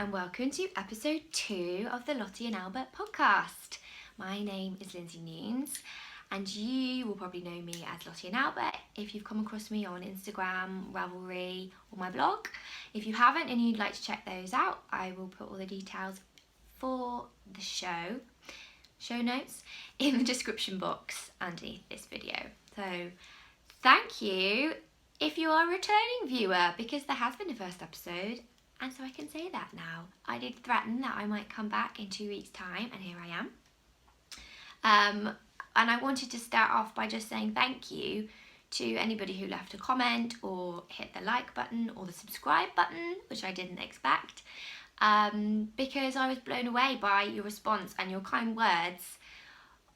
and welcome to episode 2 of the Lottie and Albert podcast. My name is Lindsey Newns and you will probably know me as Lottie and Albert if you've come across me on Instagram, Ravelry or my blog. If you haven't and you'd like to check those out, I will put all the details for the show notes in the description box underneath this video. So thank you if you are a returning viewer, because there has been a first episode and so I can say that now. I did threaten that I might come back in 2 weeks time and here I am. And I wanted to start off by just saying thank you to anybody who left a comment or hit the like button or the subscribe button, which I didn't expect, because I was blown away by your response and your kind words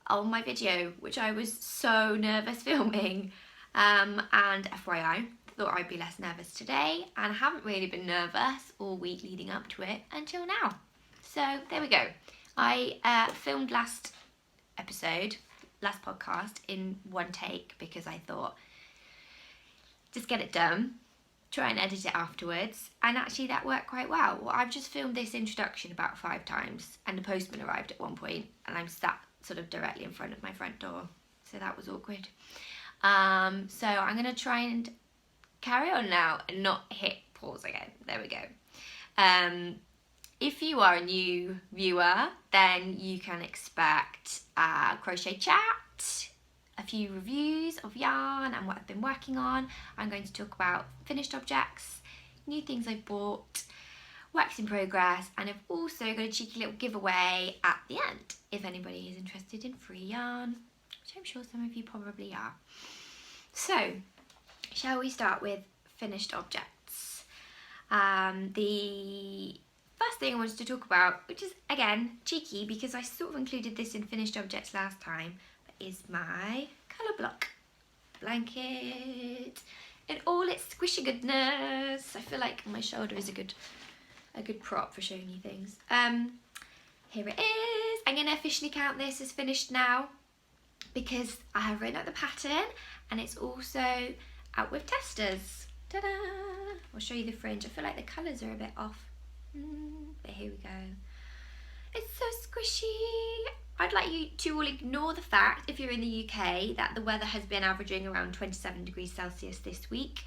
on my video, which I was so nervous filming. And FYI, thought I'd be less nervous today, and I haven't really been nervous all week leading up to it until now. So there we go. I filmed last podcast in one take because I thought just get it done, try and edit it afterwards, and actually that worked quite well. I've just filmed this introduction about 5 times and the postman arrived at one point and I'm sat sort of directly in front of my front door, so that was awkward. So I'm going to try and carry on now and not hit pause again. There we go. If you are a new viewer, then you can expect a crochet chat, a few reviews of yarn and what I've been working on. I'm going to talk about finished objects, new things I've bought, works in progress, and I've also got a cheeky little giveaway at the end if anybody is interested in free yarn, which I'm sure some of you probably are. So, shall we start with finished objects? The first thing I wanted to talk about, which is again cheeky because I sort of included this in finished objects last time, but is my colour block blanket in all its squishy goodness. I feel like my shoulder is a good prop for showing you things. Here it is. I'm going to officially count this as finished now because I have written out the pattern and it's also out with testers. Ta-da! I'll show you the fringe. I feel like the colours are a bit off, but here we go. It's so squishy. I'd like you to all ignore the fact, if you're in the UK, that the weather has been averaging around 27 degrees Celsius this week.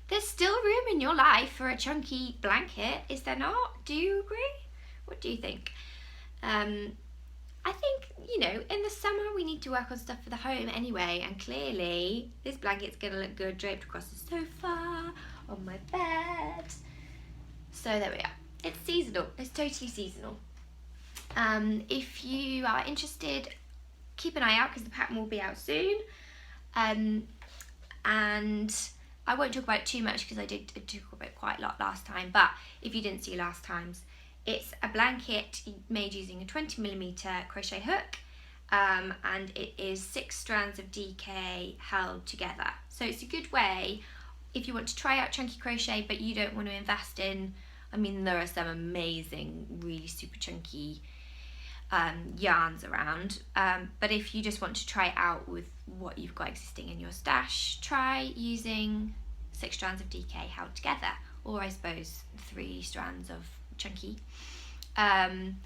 There's still room in your life for a chunky blanket, is there not? Do you agree? What do you think? I think, you know, in the summer we need to work on stuff for the home anyway, and clearly this blanket's gonna look good draped across the sofa, on my bed. So there we are. It's seasonal. It's totally seasonal. If you are interested, keep an eye out because the pattern will be out soon. And I won't talk about it too much because I did talk about it quite a lot last time, but if you didn't see last time's, it's a blanket made using a 20mm crochet hook, and it is 6 strands of DK held together. So it's a good way if you want to try out chunky crochet but you don't want to invest in, I mean there are some amazing, really super chunky yarns around, but if you just want to try it out with what you've got existing in your stash, try using 6 strands of DK held together, or I suppose 3 strands of chunky, and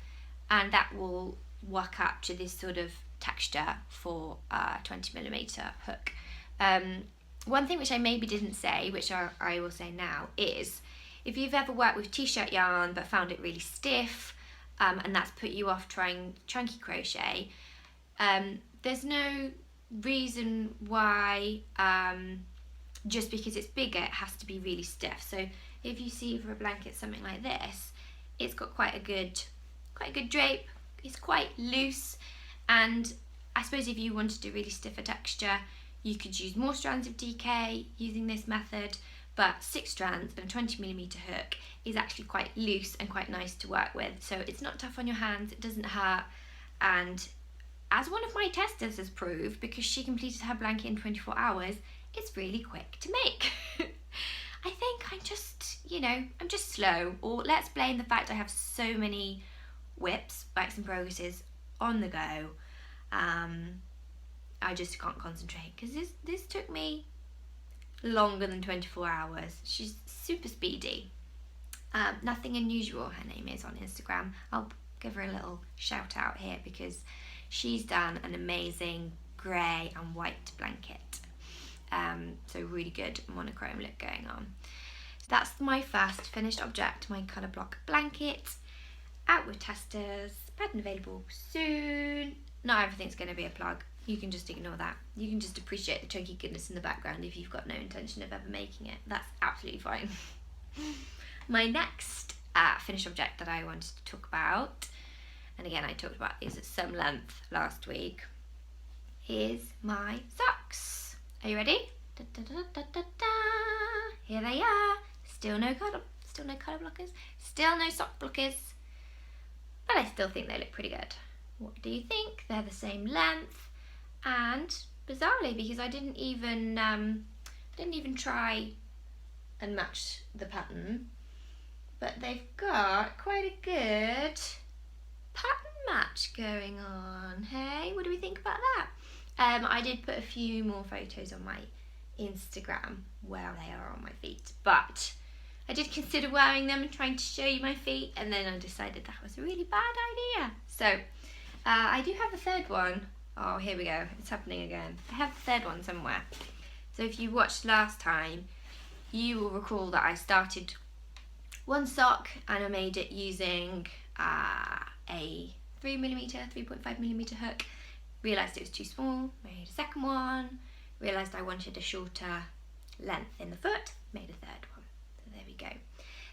that will work up to this sort of texture for a 20mm hook. One thing which I maybe didn't say, which I will say now, is if you've ever worked with t-shirt yarn but found it really stiff, and that's put you off trying chunky crochet, there's no reason why just because it's bigger it has to be really stiff. So if you see for a blanket something like this, it's got quite a good drape, it's quite loose, and I suppose if you wanted a really stiffer texture you could use more strands of DK using this method, but 6 strands and a 20mm hook is actually quite loose and quite nice to work with, so it's not tough on your hands, it doesn't hurt, and as one of my testers has proved, because she completed her blanket in 24 hours, it's really quick to make. I think I'm just slow, or let's blame the fact I have so many whips, works in progresses on the go. I just can't concentrate because this took me longer than 24 hours. She's super speedy. Nothing Unusual, her name is on Instagram. I'll give her a little shout out here because she's done an amazing grey and white blanket. So really good monochrome look going on. So that's my first finished object, my colour block blanket. Out with testers, pattern available soon. Not everything's going to be a plug. You can just ignore that. You can just appreciate the chunky goodness in the background if you've got no intention of ever making it. That's absolutely fine. My next finished object that I wanted to talk about, and again I talked about these at some length last week, is my socks. Are you ready? Da, da, da, da, da, da. Here they are. Still no colour blockers. Still no sock blockers. But I still think they look pretty good. What do you think? They're the same length, and bizarrely, because I didn't even try and match the pattern, but they've got quite a good pattern match going on. Hey, what do we think about that? I did put a few more photos on my Instagram where they are on my feet, but I did consider wearing them and trying to show you my feet, and then I decided that was a really bad idea. So I do have a third one. Oh, here we go. It's happening again. I have the third one somewhere. So if you watched last time, you will recall that I started one sock and I made it using a 3.5mm hook. Realised it was too small, made a second one. Realised I wanted a shorter length in the foot, made a third one. So there we go.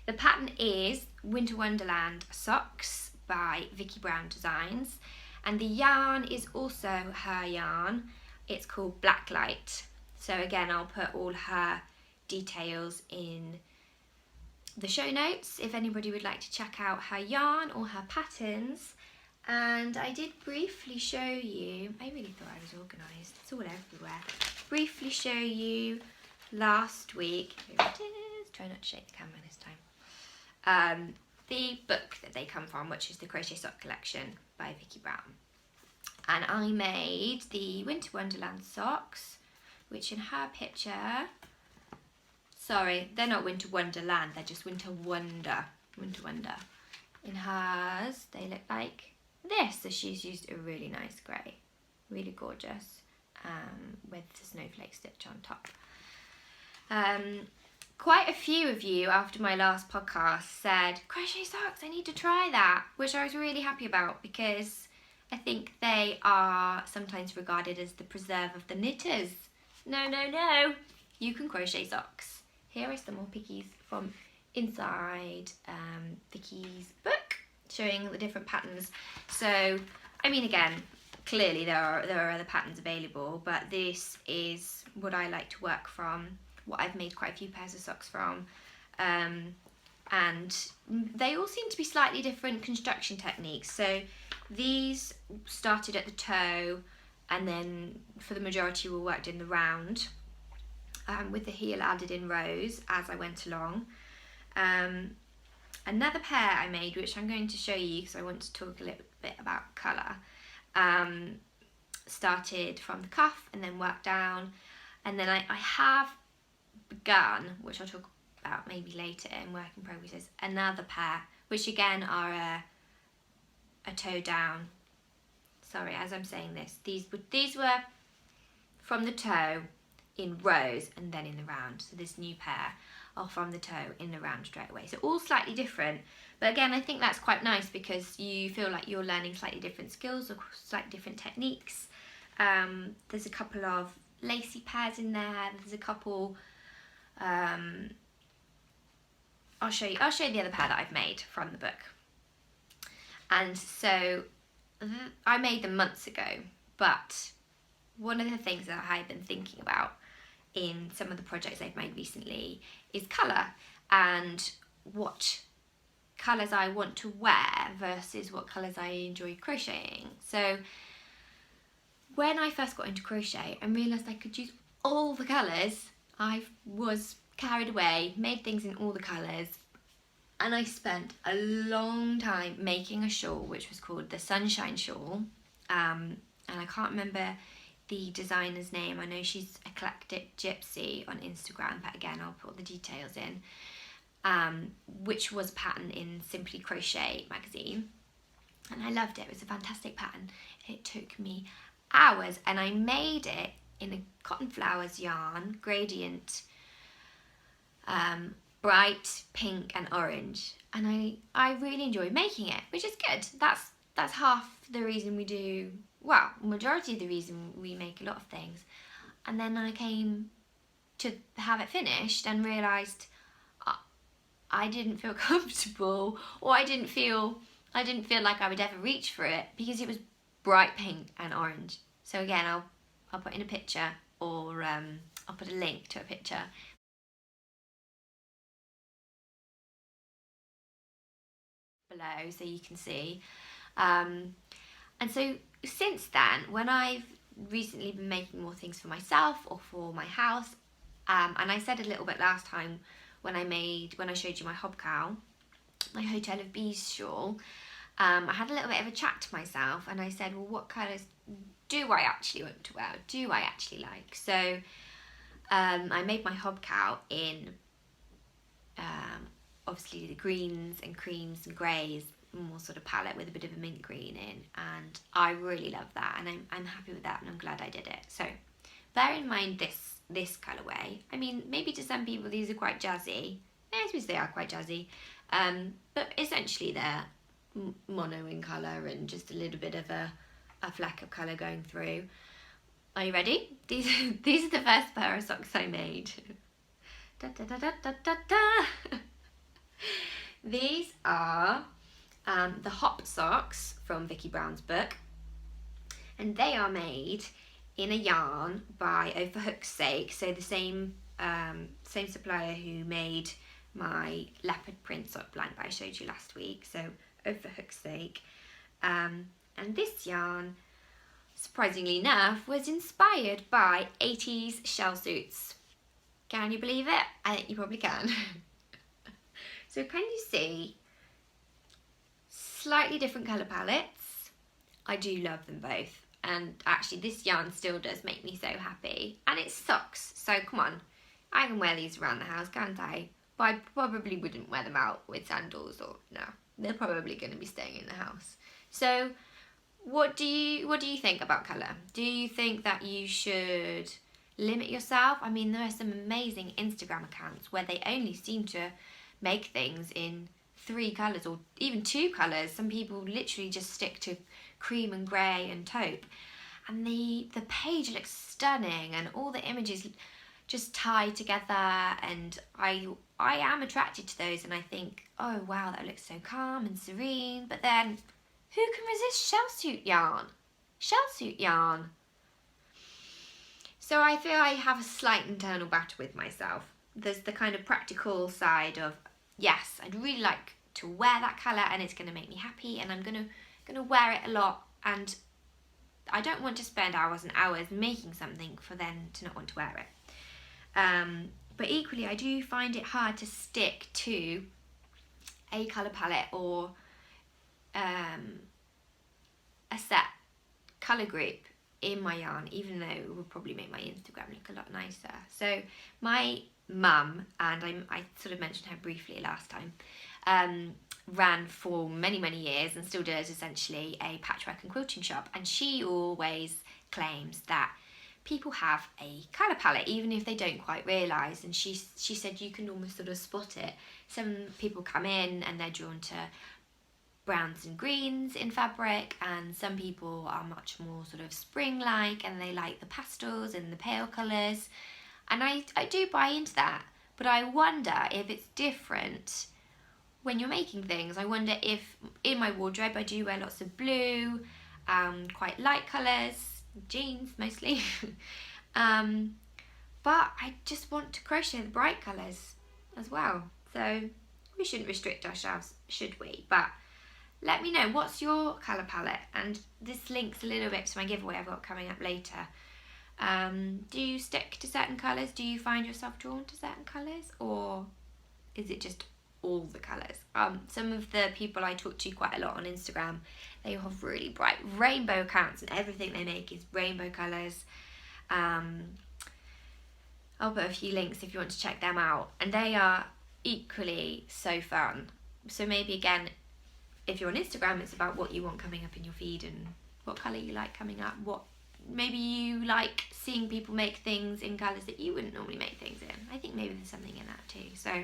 The pattern is Winter Wonderland Socks by Vicky Brown Designs, and the yarn is also her yarn. It's called Blacklight. So again, I'll put all her details in the show notes if anybody would like to check out her yarn or her patterns. And I did briefly show you, I really thought I was organised, it's all everywhere. Briefly show you last week, here it is, try not to shake the camera this time, the book that they come from, which is the Crochet Sock Collection by Vicky Brown. And I made the Winter Wonderland socks, which in her picture, sorry, they're not Winter Wonderland, they're just Winter Wonder. Winter Wonder. In hers, they look like this. So she's used a really nice grey, really gorgeous, with the snowflake stitch on top. Quite a few of you after my last podcast said, crochet socks, I need to try that, which I was really happy about because I think they are sometimes regarded as the preserve of the knitters. No, no, no, you can crochet socks. Here are some more pickies from inside Vicky's book, showing the different patterns. So, I mean, again, clearly there are other patterns available, but this is what I like to work from, what I've made quite a few pairs of socks from, and they all seem to be slightly different construction techniques. So these started at the toe, and then for the majority were worked in the round, with the heel added in rows as I went along. Another pair I made, which I'm going to show you because I want to talk a little bit about colour, started from the cuff and then worked down, and then I have begun, which I'll talk about maybe later in work in progress, another pair, which again are a toe down. Sorry, as I'm saying this, these were from the toe in rows and then in the round. So this new pair are from the toe in the round straight away. So all slightly different, but again, I think that's quite nice because you feel like you're learning slightly different skills or slightly different techniques. There's a couple of lacy pairs in there. There's a couple. I'll show you the other pair that I've made from the book. And so I made them months ago, but one of the things that I've been thinking about in some of the projects I've made recently is colour and what colours I want to wear versus what colours I enjoy crocheting. So when I first got into crochet and realised I could use all the colours, I was carried away, made things in all the colours, and I spent a long time making a shawl which was called the Sunshine Shawl, and I can't remember the designer's name. I know she's Eclectic Gypsy on Instagram, but again I'll put all the details in. which was a pattern in Simply Crochet magazine, and I loved it. It was a fantastic pattern. It took me hours, and I made it in a cotton flowers yarn gradient, bright pink and orange, and I really enjoyed making it, which is good. That's half the reason we do, well, majority of the reason we make a lot of things. And then I came to have it finished and realised I didn't feel comfortable, or I didn't feel like I would ever reach for it because it was bright pink and orange. So again, I'll put in a picture, or I'll put a link to a picture below so you can see. And so since then, when I've recently been making more things for myself or for my house, and I said a little bit last time when I showed you my hobcowl, my Hotel of Bees shawl, I had a little bit of a chat to myself, and I said, well, what colours do I actually want to wear? Do I actually like? So I made my hobcowl in obviously the greens and creams and greys, more sort of palette with a bit of a mint green in, and I really love that, and I'm happy with that, and I'm glad I did it. So bear in mind this colourway. I mean, maybe to some people these are quite jazzy. I suppose they are quite jazzy, but essentially they're mono in colour and just a little bit of a fleck of colour going through. Are you ready? These are the first pair of socks I made. Da, da, da, da, da, da, da. These are the Hop socks from Vicky Brown's book, and they are made in a yarn by Oh For Hook's Sake, so the same supplier who made my leopard print sock blank that I showed you last week, so Oh For Hook's Sake. And this yarn, surprisingly enough, was inspired by 80s shell suits. Can you believe it? I think you probably can. So can you see slightly different colour palettes? I do love them both, and actually this yarn still does make me so happy, and it's socks, so come on, I can wear these around the house, can't I? But I probably wouldn't wear them out with sandals, or no, they're probably going to be staying in the house. So what do you think about colour? Do you think that you should limit yourself? I mean, there are some amazing Instagram accounts where they only seem to make things in 3 colours or even 2 colours. Some people literally just stick to cream and grey and taupe, and the page looks stunning and all the images just tie together, and I am attracted to those, and I think, oh wow, that looks so calm and serene. But then who can resist shell suit yarn? So I feel I have a slight internal battle with myself. There's the kind of practical side of, yes, I'd really like to wear that colour and it's going to make me happy, and I'm going to wear it a lot, and I don't want to spend hours and hours making something for then to not want to wear it. But equally, I do find it hard to stick to a colour palette or a set colour group in my yarn, even though it would probably make my Instagram look a lot nicer. So my mum, and I sort of mentioned her briefly last time, ran for many years and still does essentially a patchwork and quilting shop, and she always claims that people have a colour palette even if they don't quite realise, and she said you can almost sort of spot it. Some people come in and they're drawn to browns and greens in fabric, and some people are much more sort of spring-like and they like the pastels and the pale colours, and I do buy into that. But I wonder if it's different when you're making things. I wonder if in my wardrobe I do wear lots of blue, quite light colours, jeans mostly, but I just want to crochet the bright colours as well. So we shouldn't restrict ourselves, should we? But let me know, what's your colour palette? And this links a little bit to my giveaway I've got coming up later. Do you stick to certain colours? Do you find yourself drawn to certain colours, or is it just all the colours? Some of the people I talk to quite a lot on Instagram, they have really bright rainbow accounts and everything they make is rainbow colours. I'll put a few links if you want to check them out, and they are equally so fun. So maybe again, if you're on Instagram, it's about what you want coming up in your feed and what colour you like coming up. What maybe you like seeing people make things in colours that you wouldn't normally make things in. I think maybe there's something in that too. So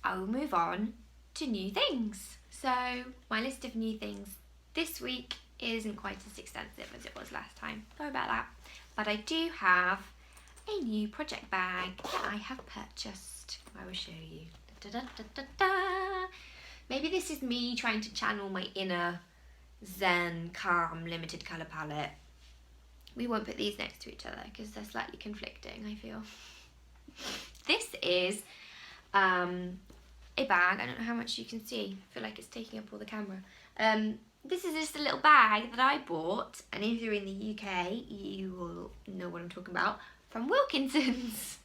I will move on to new things. So my list of new things this week isn't quite as extensive as it was last time. Sorry about that. But I do have a new project bag that I have purchased. I will show you. Da, da, da, da, da. Maybe this is me trying to channel my inner zen, calm, limited colour palette. We won't put these next to each other because they're slightly conflicting, I feel. This is a bag. I don't know how much you can see. I feel like it's taking up all the camera. This is just a little bag that I bought, and if you're in the UK, you will know what I'm talking about, from Wilkinson's.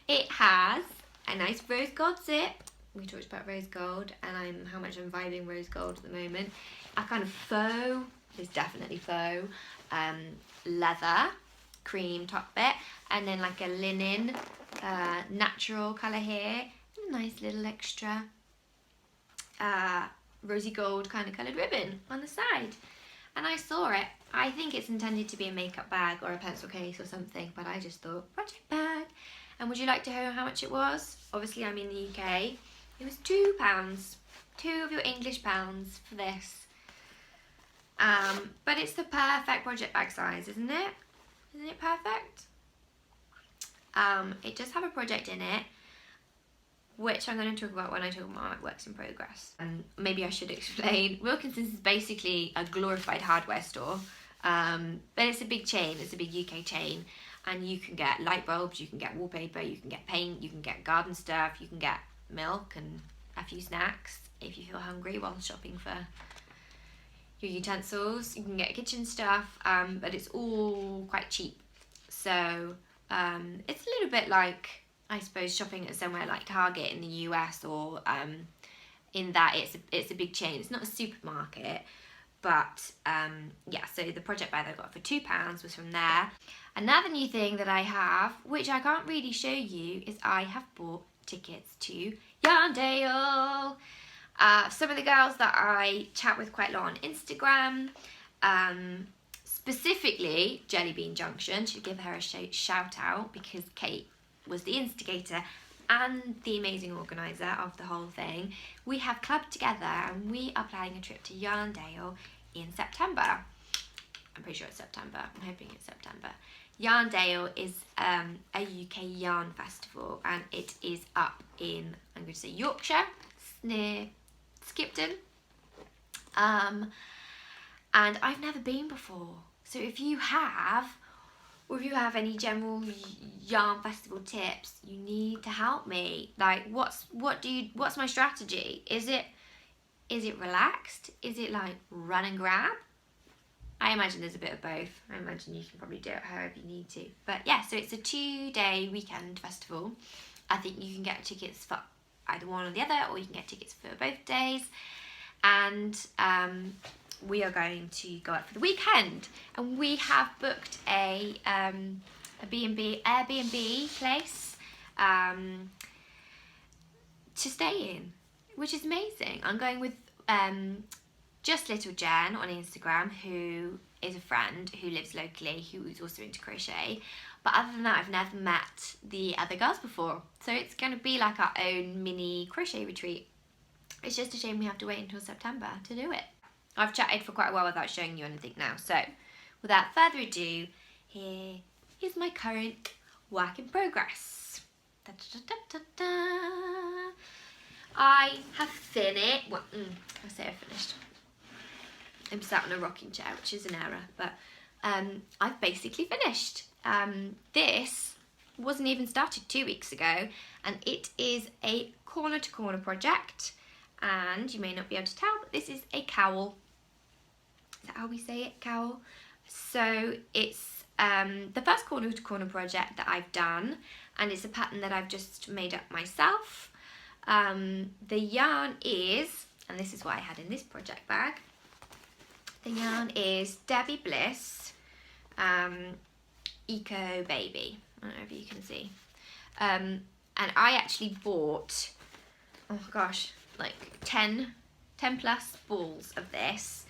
It has a nice rose gold zip. We talked about rose gold and how much I'm vibing rose gold at the moment. A kind of faux, it's definitely faux, leather cream top bit, and then like a linen natural colour here, and a nice little extra rosy gold kind of coloured ribbon on the side. And I saw it. I think it's intended to be a makeup bag or a pencil case or something, but I just thought, project bag. And would you like to know how much it was? Obviously I'm in the UK. It was £2, 2 of your English pounds for this. But it's the perfect project bag size, isn't it? Isn't it perfect? It does have a project in it, which I'm going to talk about when I talk about my works in progress. And maybe I should explain. Wilkinson's is basically a glorified hardware store, but it's a big chain. It's a big UK chain, and you can get light bulbs, you can get wallpaper, you can get paint, you can get garden stuff, you can get milk and a few snacks if you feel hungry while shopping for your utensils. You can get kitchen stuff, but it's all quite cheap. So it's a little bit like, I suppose, shopping at somewhere like Target in the US, or in that it's a big chain. It's not a supermarket, but yeah, so the project bag that I got for £2 was from there. Another new thing that I have, which I can't really show you, is I have bought tickets to Yarndale. Some of the girls that I chat with quite a lot on Instagram, specifically Jellybean Junction, should give her a shout out because Kate was the instigator and the amazing organiser of the whole thing. We have clubbed together and we are planning a trip to Yarndale in September. I'm pretty sure it's September. I'm hoping it's September. Yarndale is a UK yarn festival, and it is up in, I'm going to say Yorkshire, near Skipton. And I've never been before. So if you have, or if you have any general yarn festival tips, you need to help me. Like, what's my strategy? Is it relaxed? Is it like run and grab? I imagine there's a bit of both. I imagine you can probably do it however you need to. But yeah, so it's a 2-day weekend festival. I think you can get tickets for either one or the other, or you can get tickets for both days. And we are going to go out for the weekend, and we have booked a Airbnb place to stay in, which is amazing. I'm going with Just Little Jen on Instagram, who is a friend who lives locally, who is also into crochet. But other than that, I've never met the other girls before. So it's going to be like our own mini crochet retreat. It's just a shame we have to wait until September to do it. I've chatted for quite a while without showing you anything now. So without further ado, here is my current work in progress. Da, da, da, da, da. I have finished. Well, I say I finished. I'm sat on a rocking chair, which is an error, but I've basically finished. This wasn't even started 2 weeks ago, and it is a corner to corner project, and you may not be able to tell, but this is a cowl. Is that how we say it? Cowl. So it's the first corner to corner project that I've done, and it's a pattern that I've just made up myself. The yarn is, and this is what I had in this project bag, the yarn is Debbie Bliss Eco Baby. I don't know if you can see. And I actually bought, oh gosh, like 10 plus balls of this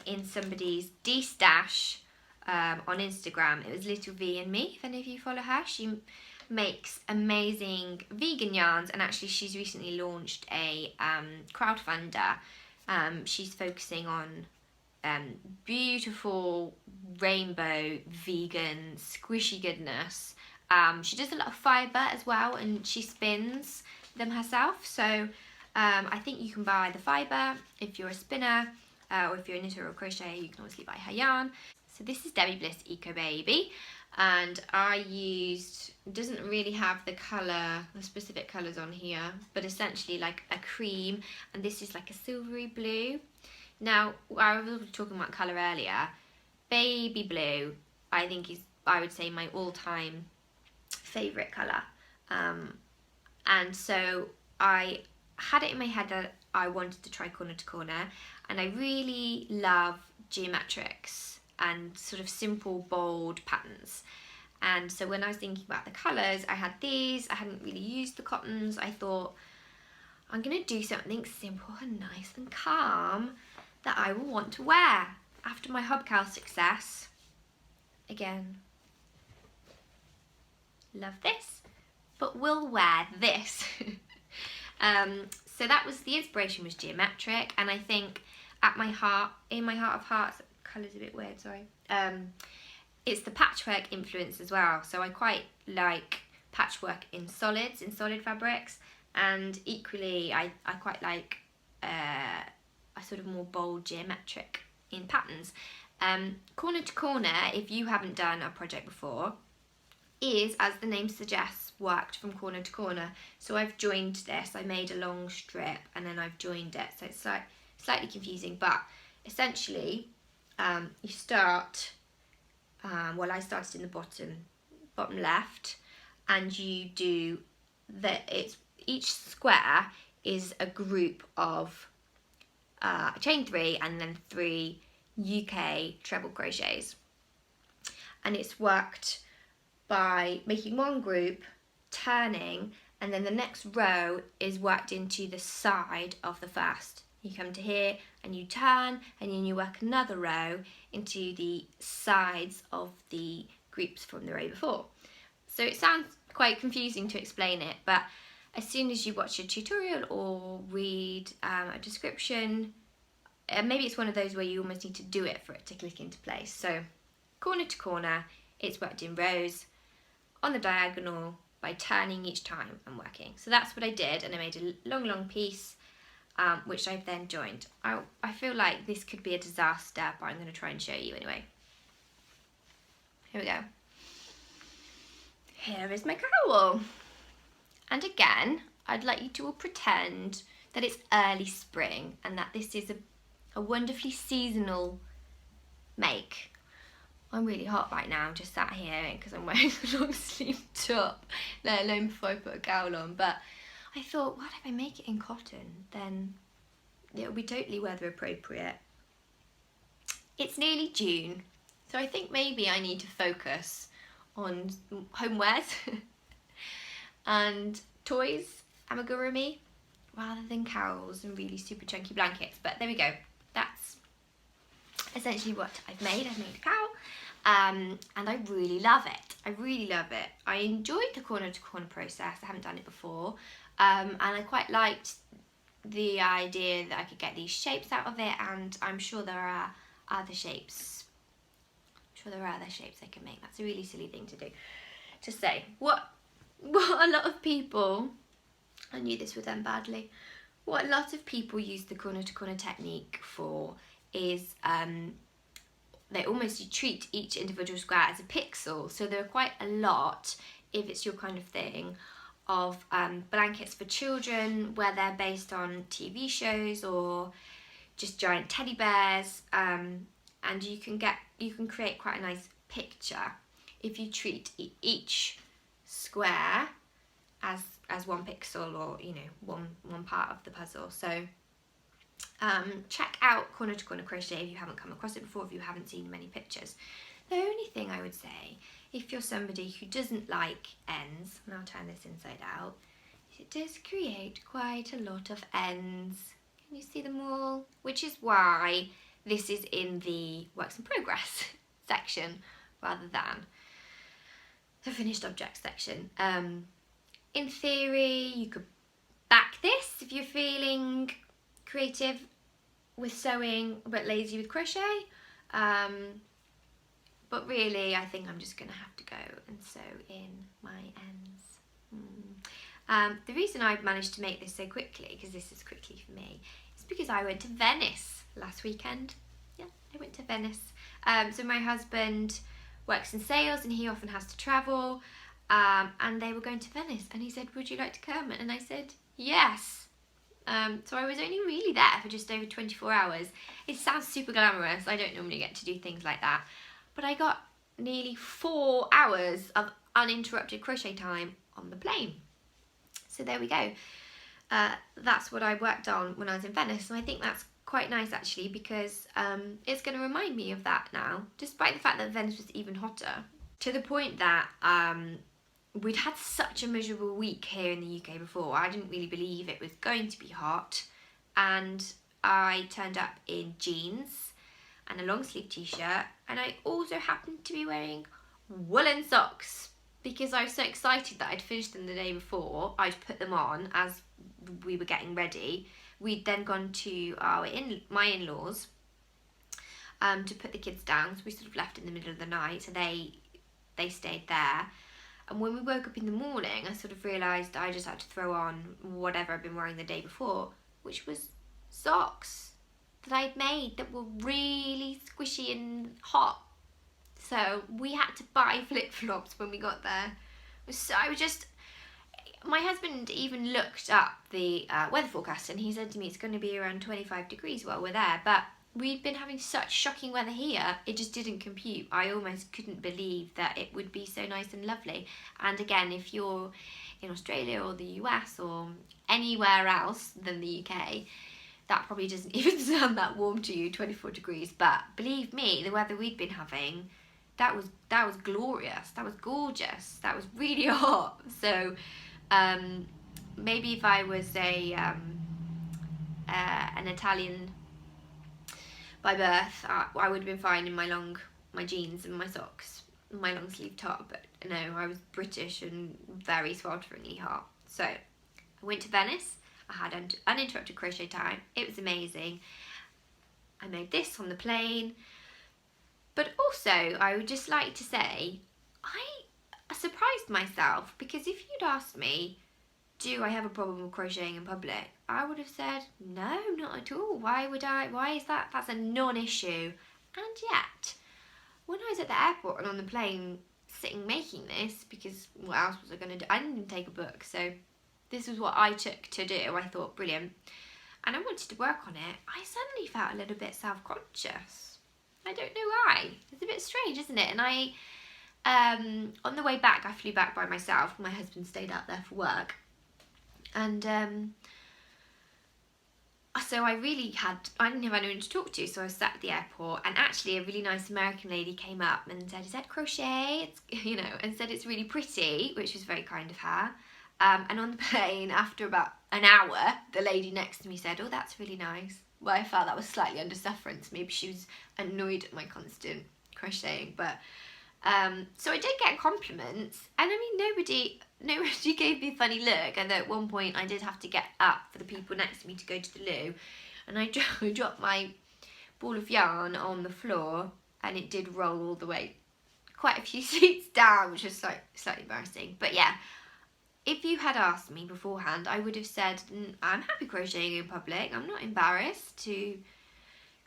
in somebody's D-stash on Instagram. It was Little V and Me, if any of you follow her. She makes amazing vegan yarns, and actually she's recently launched a crowdfunder. She's focusing on beautiful rainbow vegan squishy goodness. She does a lot of fibre as well, and she spins them herself. So I think you can buy the fibre if you're a spinner, or if you're a knitter or crochet, you can obviously buy her yarn. So this is Debbie Bliss Eco Baby, and I used, doesn't really have the colour, the specific colours on here, but essentially like a cream, and this is like a silvery blue. Now, I was talking about colour earlier. Baby blue, I think is, I would say, my all-time favourite colour. And so I had it in my head that I wanted to try corner to corner, and I really love geometrics and sort of simple, bold patterns. And so when I was thinking about the colours, I had these. I hadn't really used the cottons. I thought, I'm going to do something simple and nice and calm that I will want to wear after my hobcowl success. Again, love this, but we'll wear this. So that was, the inspiration was geometric, and I think at my heart, in my heart of hearts, colour's a bit weird, sorry, it's the patchwork influence as well. So I quite like patchwork in solids, in solid fabrics, and equally I quite like a sort of more bold geometric in patterns. Corner to corner, if you haven't done a project before, is, as the name suggests, worked from corner to corner. So I've joined this, I made a long strip and then I've joined it, so it's like slightly confusing, but essentially you start, well, I started in the bottom left, and you do each square is a group of chain 3 and then 3 UK treble crochets, and it's worked by making one group, turning, and then the next row is worked into the side of the first. You come to here and you turn, and then you work another row into the sides of the groups from the row before. So it sounds quite confusing to explain it, but as soon as you watch a tutorial or read a description, maybe it's one of those where you almost need to do it for it to click into place. So corner to corner, it's worked in rows on the diagonal by turning each time and working. So that's what I did, and I made a long piece, which I've then joined. I feel like this could be a disaster, but I'm going to try and show you anyway. Here we go. Here is my cowl. And again, I'd like you to all pretend that it's early spring and that this is a wonderfully seasonal make. I'm really hot right now, just sat here because I'm wearing a long sleeve top, let alone before I put a cowl on. But I thought, what if I make it in cotton? Then it'll be totally weather appropriate. It's nearly June, so I think maybe I need to focus on homewares and toys, amigurumi, rather than cowls and really super chunky blankets. But there we go. That's essentially what I've made. I've made a cowl, and I really love it. I really love it. I enjoyed the corner to corner process. I haven't done it before, and I quite liked the idea that I could get these shapes out of it, and I'm sure there are other shapes. I can make. That's a really silly thing to do, to say. What a lot of people, I knew this would end badly, what a lot of people use the corner to corner technique for is they almost treat each individual square as a pixel. So there are quite a lot, if it's your kind of thing, of blankets for children where they're based on TV shows or just giant teddy bears, and you can create quite a nice picture if you treat each square as one pixel, or one part of the puzzle. So check out corner to corner crochet if you haven't come across it before, if you haven't seen many pictures. The only thing I would say, if you're somebody who doesn't like ends, and I'll turn this inside out, is it does create quite a lot of ends. Can you see them all? Which is why this is in the works in progress section rather than the finished objects section. In theory, you could back this if you're feeling creative with sewing but lazy with crochet. But really, I think I'm just going to have to go and sew in my ends. The reason I've managed to make this so quickly, because this is quickly for me, is because I went to Venice last weekend. Yeah, I went to Venice. So my husband works in sales and he often has to travel. And they were going to Venice and he said, would you like to come? And I said, yes. So I was only really there for just over 24 hours. It sounds super glamorous. I don't normally get to do things like that. But I got nearly 4 hours of uninterrupted crochet time on the plane. So there we go. That's what I worked on when I was in Venice. And I think that's quite nice actually, because it's going to remind me of that now, despite the fact that Venice was even hotter. To the point that we'd had such a miserable week here in the UK before. I didn't really believe it was going to be hot. And I turned up in jeans and a long sleeve t-shirt, and I also happened to be wearing woolen socks because I was so excited that I'd finished them the day before. I'd put them on as we were getting ready. We'd then gone to my in-laws to put the kids down, so we sort of left in the middle of the night, so they stayed there. And when we woke up in the morning, I sort of realised I just had to throw on whatever I'd been wearing the day before, which was socks that I'd made that were really squishy and hot. So we had to buy flip-flops when we got there. My husband even looked up the weather forecast and he said to me it's going to be around 25 degrees while we're there. But we'd been having such shocking weather here, it just didn't compute. I almost couldn't believe that it would be so nice and lovely. And again, if you're in Australia or the US or anywhere else than the UK, that probably doesn't even sound that warm to you, 24 degrees. But believe me, the weather we'd been having, that was glorious, that was gorgeous, that was really hot. So maybe if I was an Italian by birth, I would have been fine in my jeans and my socks, my long sleeve top. But no, I was British and very swelteringly hot. So I went to Venice. I had uninterrupted crochet time. It was amazing. I made this on the plane. But also, I would just like to say, I surprised myself, because if you'd asked me, do I have a problem with crocheting in public? I would have said, no, not at all. Why is that? That's a non-issue. And yet, when I was at the airport and on the plane sitting making this, because what else was I going to do? I didn't even take a book, so this was what I took to do. I thought, brilliant. And I wanted to work on it. I suddenly felt a little bit self-conscious. I don't know why. It's a bit strange, isn't it? And on the way back, I flew back by myself. My husband stayed out there for work. And so I didn't have anyone to talk to, so I was sat at the airport, and actually a really nice American lady came up and said, is that crochet? And said it's really pretty, which was very kind of her. And on the plane, after about an hour, the lady next to me said, oh, that's really nice. Well, I felt that was slightly under sufferance. Maybe she was annoyed at my constant crocheting. But so I did get compliments. And I mean, nobody gave me a funny look. And at one point, I did have to get up for the people next to me to go to the loo. And I dropped my ball of yarn on the floor. And it did roll all the way quite a few seats down, which was slightly embarrassing. But yeah. If you had asked me beforehand, I would have said, I'm happy crocheting in public. I'm not embarrassed to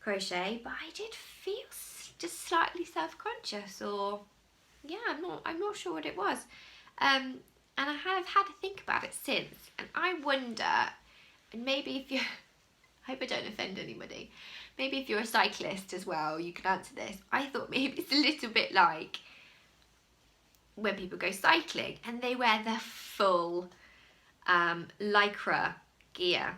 crochet, but I did feel just slightly self-conscious, or yeah, I'm not sure what it was. And I have had to think about it since, and I wonder, and maybe if you, I hope I don't offend anybody, maybe if you're a cyclist as well, you can answer this. I thought maybe it's a little bit like when people go cycling and they wear their full lycra gear,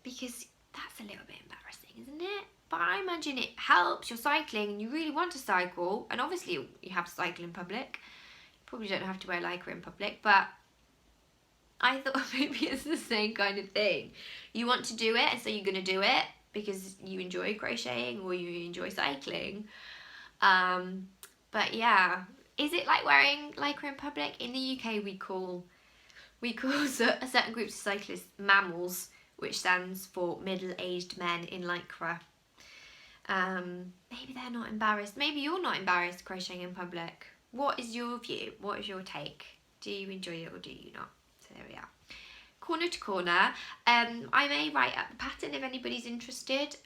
because that's a little bit embarrassing, isn't it? but I imagine it helps. You're cycling and you really want to cycle, and obviously you have to cycle in public. You probably don't have to wear lycra in public, but I thought maybe it's the same kind of thing. You want to do it, and so you're going to do it because you enjoy crocheting or you enjoy cycling. But yeah, is it like wearing lycra in public? In the UK we call certain groups of cyclists mammals, which stands for middle-aged men in lycra. Maybe they're not embarrassed. Maybe you're not embarrassed crocheting in public. What is your view? What is your take? Do you enjoy it or do you not? So there we are. Corner to corner. I may write up the pattern if anybody's interested.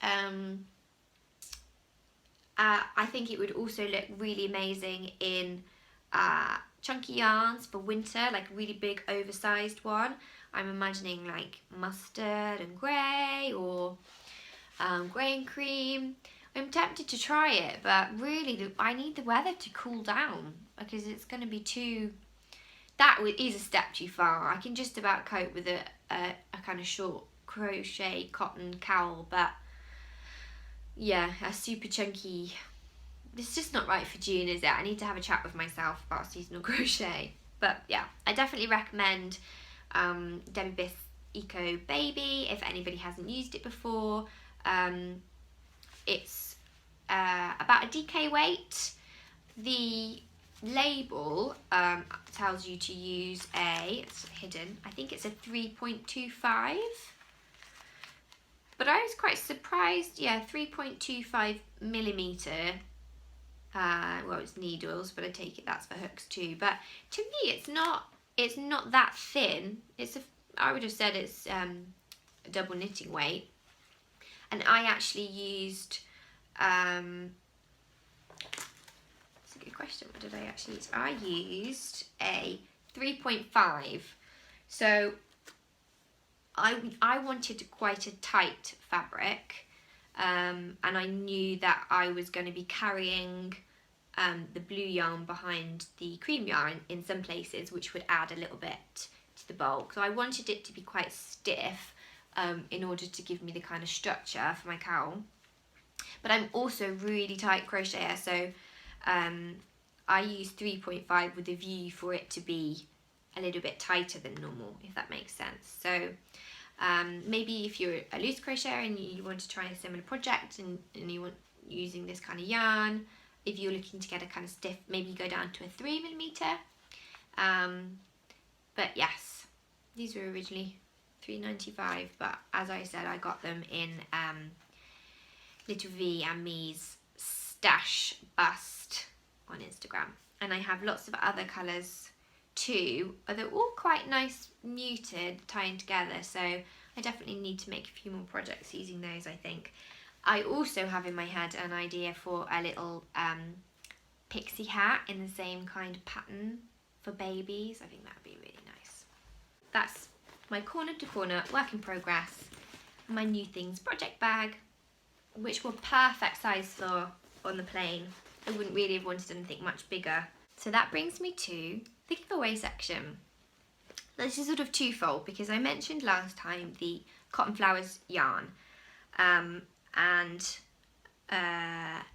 I think it would also look really amazing in chunky yarns for winter, like a really big oversized one. I'm imagining like mustard and grey, or grey and cream. I'm tempted to try it, but really I need the weather to cool down, because it's going to be too... That is a step too far. I can just about cope with a kind of short crochet cotton cowl, but yeah, a super chunky... It's just not right for June, is it? I need to have a chat with myself about seasonal crochet. But yeah, I definitely recommend Debbie Biss Eco Baby if anybody hasn't used it before. It's about a DK weight. The label tells you to use it's hidden, I think it's a 3.25, but I was quite surprised. Yeah, 3.25 millimeter. Well, it's needles, but I take it that's for hooks too. But to me, it's not that thin. I would have said it's a double knitting weight. And I actually used it's a good question. What did I actually use? I used a 3.5. So I wanted quite a tight fabric, and I knew that I was going to be carrying the blue yarn behind the cream yarn in some places, which would add a little bit to the bulk. So I wanted it to be quite stiff in order to give me the kind of structure for my cowl. But I'm also really tight crocheter, so I use 3.5 with a view for it to be a little bit tighter than normal, if that makes sense. So maybe if you're a loose crocheter and you want to try a similar project and you want using this kind of yarn, if you're looking to get a kind of stiff, maybe go down to a 3mm. But yes, these were originally $3.95, but as I said, I got them in Little V and Me's stash bust on Instagram, and I have lots of other colours too. They're all quite nice, muted, tying together, so I definitely need to make a few more projects using those, I think. I also have in my head an idea for a little pixie hat in the same kind of pattern for babies. I think that would be really nice. That's my corner to corner work in progress, my new things project bag, which were perfect size for on the plane. I wouldn't really have wanted anything much bigger. So that brings me to the giveaway section. This is sort of twofold, because I mentioned last time the Cotton Flowers yarn, and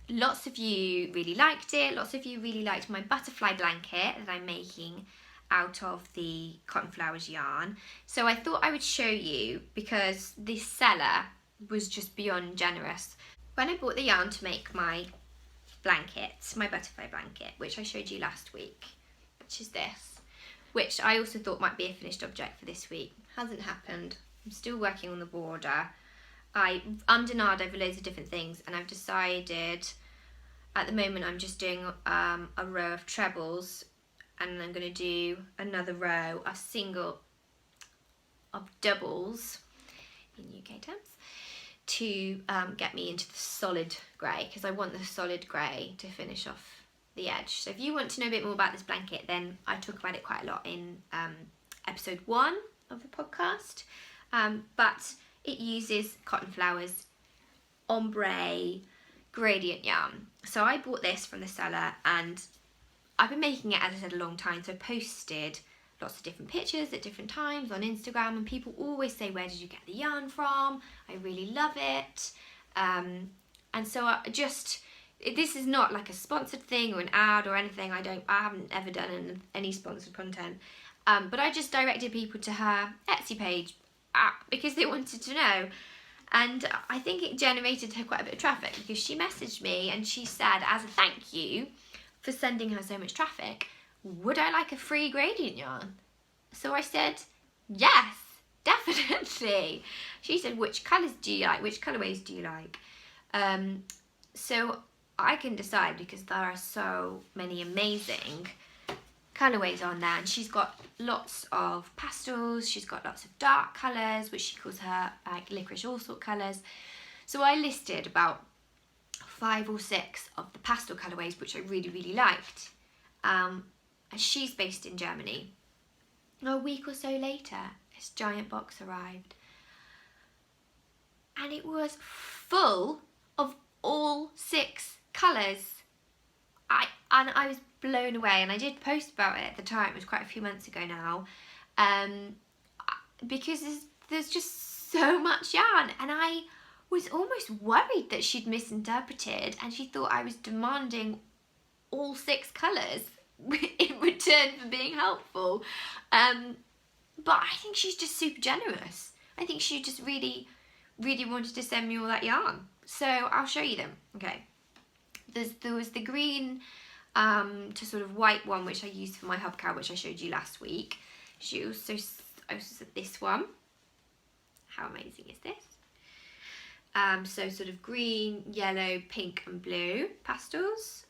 lots of you really liked it. Lots of you really liked my butterfly blanket that I'm making out of the Cotton Flowers yarn. So I thought I would show you, because this seller was just beyond generous. When I bought the yarn to make my blanket, my butterfly blanket, which I showed you last week, which is this, which I also thought might be a finished object for this week. Hasn't happened. I'm still working on the border. I ummed over loads of different things, and I've decided at the moment I'm just doing a row of trebles, and I'm going to do another row of doubles in UK terms to get me into the solid grey, because I want the solid grey to finish off the edge. So if you want to know a bit more about this blanket, then I talk about it quite a lot in episode 1 of the podcast, but it uses Cotton Flowers ombre gradient yarn. So I bought this from the seller, and I've been making it, as I said, a long time, so I posted lots of different pictures at different times on Instagram, and people always say, where did you get the yarn from? I really love it. And so this is not like a sponsored thing or an ad or anything. I haven't ever done any sponsored content. But I just directed people to her Etsy page because they wanted to know. And I think it generated her quite a bit of traffic, because she messaged me and she said, as a thank you for sending her so much traffic, would I like a free gradient yarn? So I said, yes, definitely. She said, which colours do you like? Which colourways do you like? So I can decide, because there are so many amazing colourways on there, and she's got lots of pastels, she's got lots of dark colours, which she calls her like licorice all sort colours. So I listed about 5 or 6 of the pastel colourways which I really, really liked. And she's based in Germany. A week or so later, this giant box arrived, and it was full of all 6 colours. I was blown away, and I did post about it at the time. It was quite a few months ago now, because there's just so much yarn, and I was almost worried that she'd misinterpreted and she thought I was demanding all 6 colours in return for being helpful. But I think she's just super generous. I think she just really, really wanted to send me all that yarn. So I'll show you them. Okay, there was the green to sort of white one, which I used for my hubcow, which I showed you last week. She also said this one. How amazing is this? So sort of green, yellow, pink and blue pastels.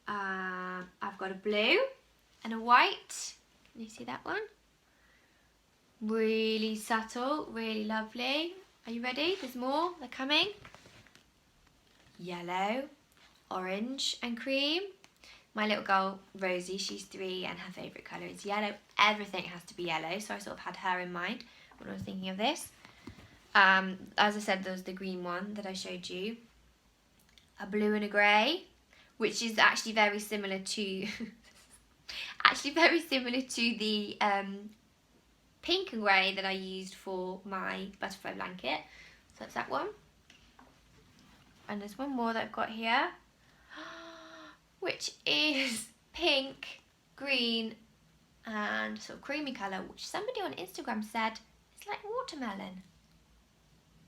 I've got a blue and a white. Can you see that one? Really subtle, really lovely. Are you ready? There's more, they're coming. Yellow, orange and cream. My little girl, Rosie, she's 3 and her favourite colour is yellow. Everything has to be yellow, so I sort of had her in mind when I was thinking of this. As I said, there was the green one that I showed you. A blue and a grey, which is actually very similar to the pink and grey that I used for my butterfly blanket. So that's that one. And there's one more that I've got here, which is pink, green and sort of creamy colour, which somebody on Instagram said it's like watermelon,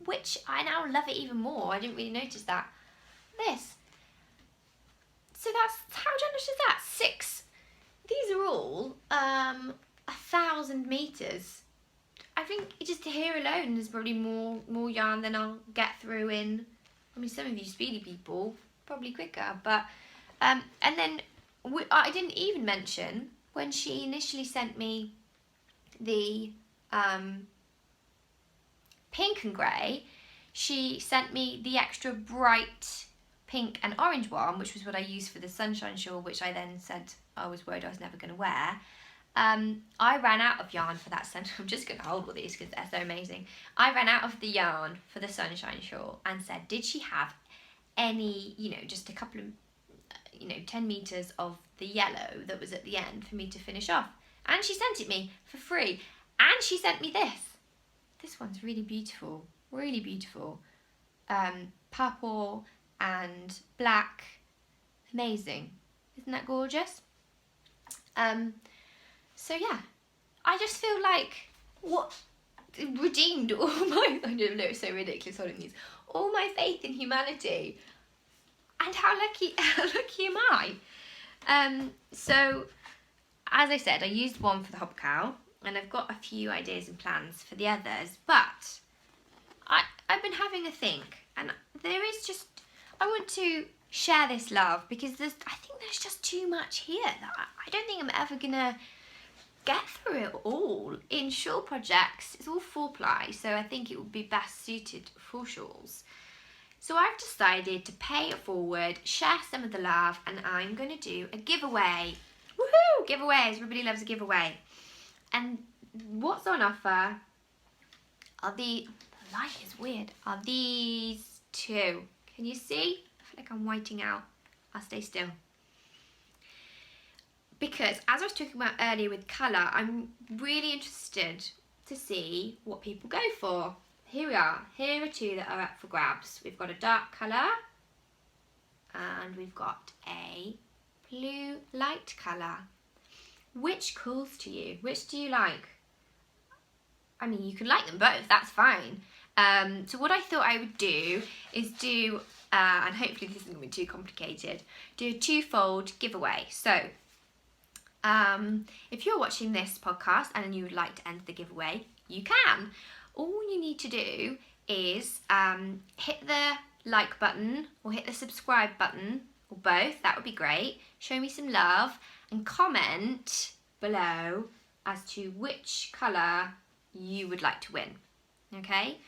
which I now love it even more. I didn't really notice that. This. So that's, how generous is that? 6. These are all 1,000 metres. I think just here alone there's probably more yarn than I'll get through in, I mean, some of you speedy people, probably quicker, but and then I didn't even mention when she initially sent me the pink and grey, she sent me the extra bright pink and orange one, which was what I used for the sunshine shawl, which I then said I was worried I was never going to wear. I ran out of yarn for that sunshine. I'm just going to hold all these because they're so amazing. I ran out of the yarn for the sunshine shawl and said, did she have any, just a couple of, 10 metres of the yellow that was at the end for me to finish off? And she sent it me for free. And she sent me this. This one's really beautiful, really beautiful. Purple and black. Amazing. Isn't that gorgeous? So yeah, I just feel like redeemed all my, I know it's so ridiculous holding these, all my faith in humanity. And how lucky am I? So as I said, I used one for the hubcow, and I've got a few ideas and plans for the others, but I've been having a think, and there is just, I want to share this love because I think there's just too much here that I don't think I'm ever gonna get through it all in shawl projects. It's all 4-ply, so I think it would be best suited for shawls. So I've decided to pay it forward, share some of the love, and I'm going to do a giveaway. Woohoo! Giveaways, everybody loves a giveaway. And what's on offer are the light is weird, are these 2. Can you see? I feel like I'm whiting out. I'll stay still. Because as I was talking about earlier with colour, I'm really interested to see what people go for. Here we are. Here are 2 that are up for grabs. We've got a dark colour and we've got a blue light colour. Which calls to you? Which do you like? I mean, you can like them both, that's fine. So what I thought I would do is do, and hopefully this isn't going to be too complicated, do a two-fold giveaway. So if you're watching this podcast and you would like to enter the giveaway, you can. All you need to do is hit the like button or hit the subscribe button, or both, that would be great. Show me some love and comment below as to which colour you would like to win, okay?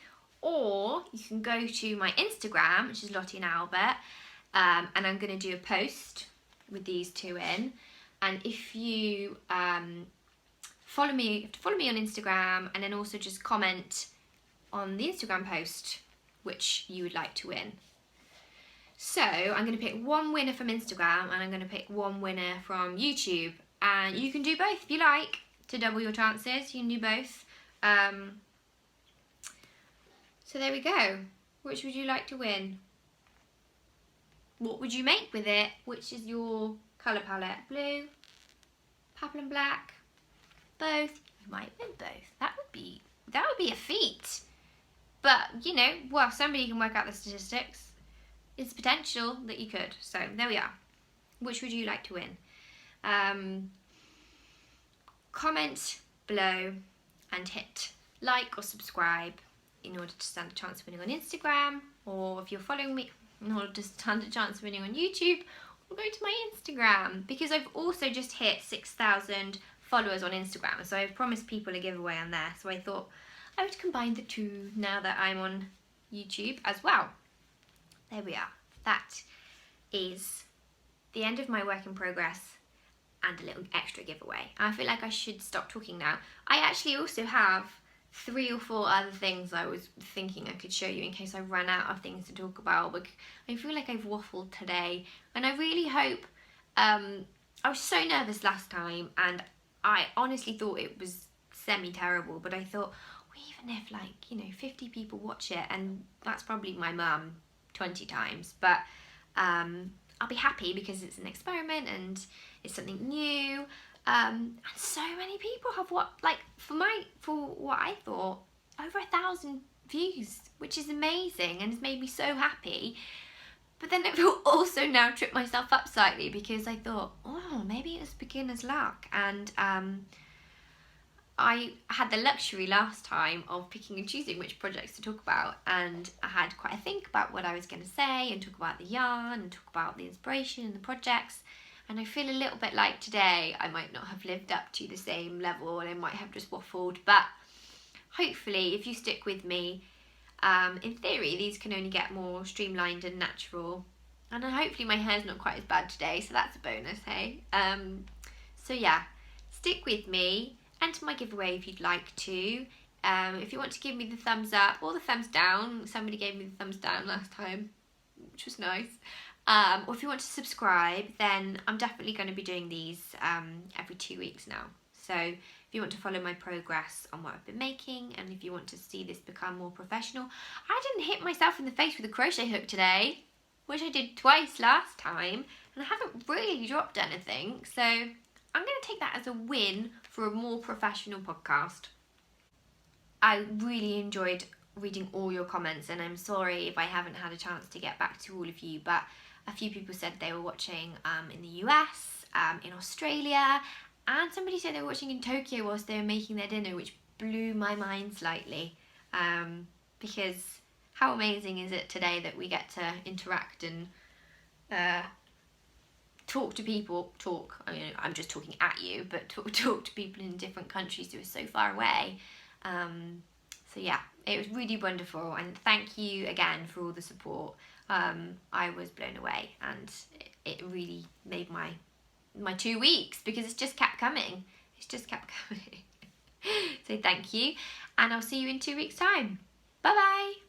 Or you can go to my Instagram, which is Lottie Albert, and I'm going to do a post with these two in. And if you follow me on Instagram, and then also just comment on the Instagram post which you would like to win. So I'm going to pick one winner from Instagram, and I'm going to pick one winner from YouTube. And you can do both if you like, to double your chances. You can do both. So there we go. Which would you like to win? What would you make with it? Which is your colour palette? Blue, purple and black, both? You might win both. That would be a feat. But, you know, well, somebody can work out the statistics. It's potential that you could. So there we are. Which would you like to win? Comment below and hit like or subscribe in order to stand a chance of winning on Instagram, or if you're following me, in order to stand a chance of winning on YouTube, or go to my Instagram, because I've also just hit 6,000 followers on Instagram, so I've promised people a giveaway on there, so I thought I would combine the two now that I'm on YouTube as well. There we are. That is the end of my work in progress and a little extra giveaway. I feel like I should stop talking now. I actually also have 3 or 4 other things I was thinking I could show you in case I ran out of things to talk about, but I feel like I've waffled today, and I really hope, I was so nervous last time, and I honestly thought it was semi-terrible, but I thought, well, even if, like, you know, 50 people watch it, and that's probably my mum 20 times, but I'll be happy because it's an experiment and it's something new. And so many people have for what I thought, over 1,000 views, which is amazing and has made me so happy. But then it will also now trip myself up slightly, because I thought, oh, maybe it was beginner's luck. And I had the luxury last time of picking and choosing which projects to talk about, and I had quite a think about what I was going to say and talk about the yarn and talk about the inspiration and the projects. And I feel a little bit like today I might not have lived up to the same level, and I might have just waffled, but hopefully if you stick with me, in theory these can only get more streamlined and natural, and hopefully my hair's not quite as bad today, so that's a bonus, hey? So yeah, stick with me, enter my giveaway if you'd like to. If you want to give me the thumbs up or the thumbs down, somebody gave me the thumbs down last time, which was nice. Or if you want to subscribe, then I'm definitely going to be doing these every 2 weeks now. So if you want to follow my progress on what I've been making, and if you want to see this become more professional. I didn't hit myself in the face with a crochet hook today, which I did twice last time, and I haven't really dropped anything. So I'm going to take that as a win for a more professional podcast. I really enjoyed reading all your comments, and I'm sorry if I haven't had a chance to get back to all of you, but a few people said they were watching in the US, in Australia, and somebody said they were watching in Tokyo whilst they were making their dinner, which blew my mind slightly, because how amazing is it today that we get to interact and talk to people, I mean, I'm just talking at you, but talk to people in different countries who are so far away. So yeah, it was really wonderful, and thank you again for all the support. I was blown away, and it really made my 2 weeks, because it's just kept coming. So thank you, and I'll see you in 2 weeks' time. Bye bye.